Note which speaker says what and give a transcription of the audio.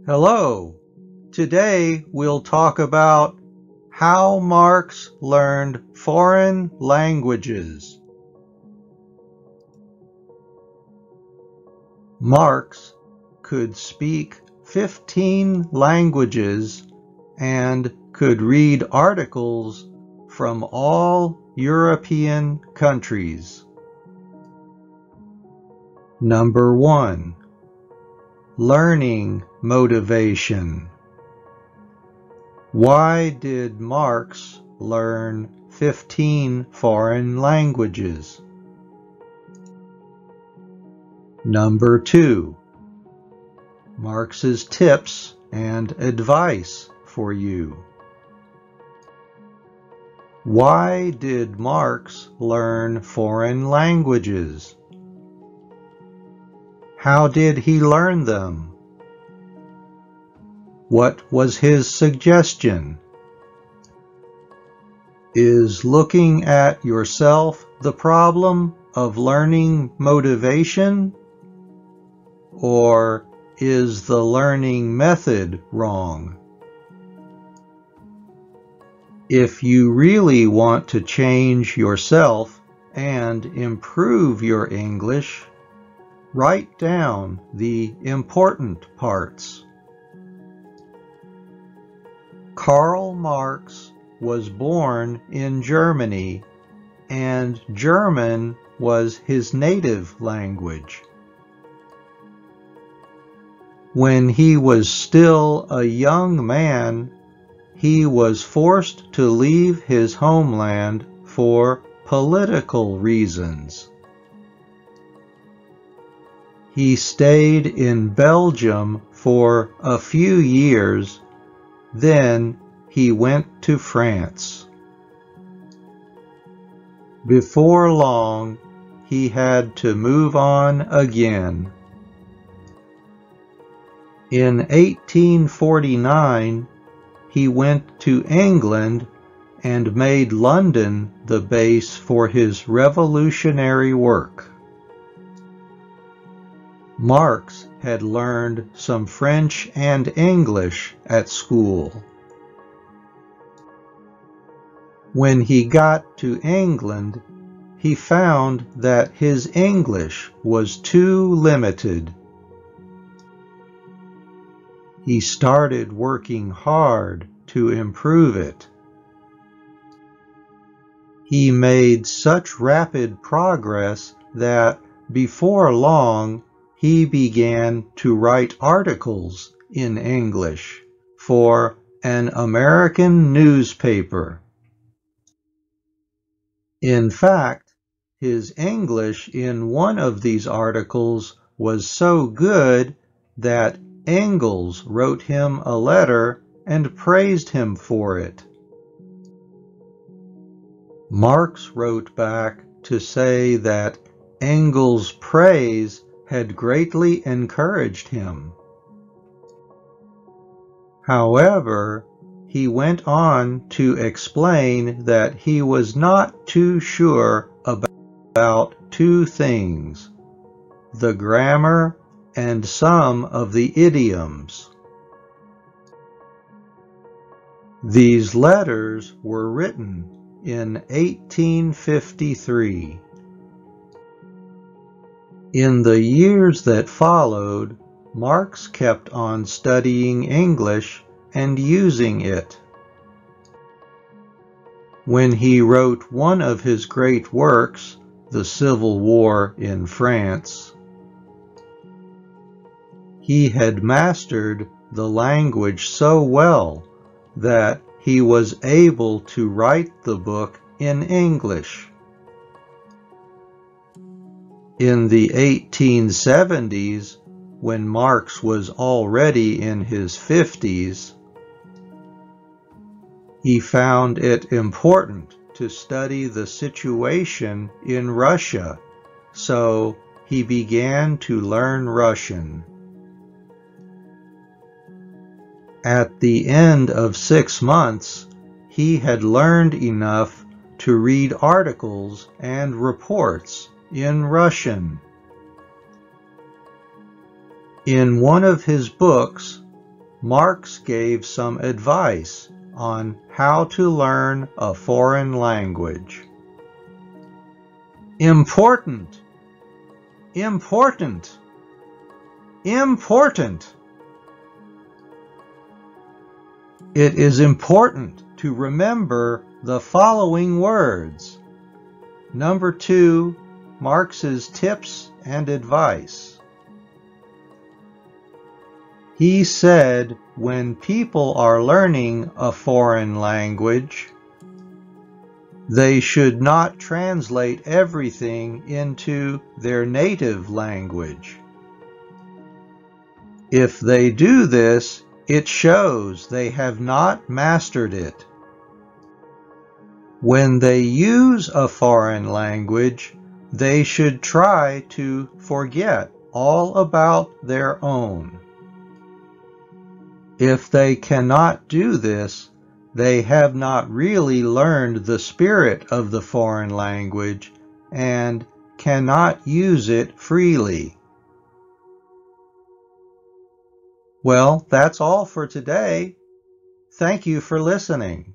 Speaker 1: Hello. Today we'll talk about how Marx learned foreign languages. Marx could speak 15 languages and could read articles from all European countries. Number 1. Learning motivation. Why did Marx learn 15 foreign languages? Number 2. Marx's tips and advice for you. Why did Marx learn foreign languages? How did he learn them? What was his suggestion? Is looking at yourself the problem of learning motivation? Or is the learning method wrong? If you really want to change yourself and improve your English, write down the important parts. Karl Marx was born in Germany, and German was his native language. When he was still a young man, he was forced to leave his homeland for political reasons. He stayed in Belgium for a few years, then he went to France. Before long, he had to move on again. In 1849, he went to England and made London the base for his revolutionary work. Marx had learned some French and English at school. When he got to England, he found that his English was too limited. He started working hard to improve it. He made such rapid progress that before long he began to write articles in English for an American newspaper. In fact, his English in one of these articles was so good that Engels wrote him a letter and praised him for it. Marx wrote back to say that Engels' praise had greatly encouraged him. However, he went on to explain that he was not too sure about two things: the grammar and some of the idioms. These letters were written in 1853. In the years that followed, Marx kept on studying English and using it. When he wrote one of his great works, The Civil War in France, he had mastered the language so well that he was able to write the book in English. In the 1870s, when Marx was already in his 50s, he found it important to study the situation in Russia, so he began to learn Russian. At the end of 6 months, he had learned enough to read articles and reports in Russian. In one of his books, Marx gave some advice on how to learn a foreign language. Important, important, important. It is important to remember the following words. Number 2, Marx's tips and advice. He said when people are learning a foreign language, they should not translate everything into their native language. If they do this, it shows they have not mastered it. When they use a foreign language, they should try to forget all about their own. If they cannot do this, they have not really learned the spirit of the foreign language and cannot use it freely. Well, that's all for today. Thank you for listening.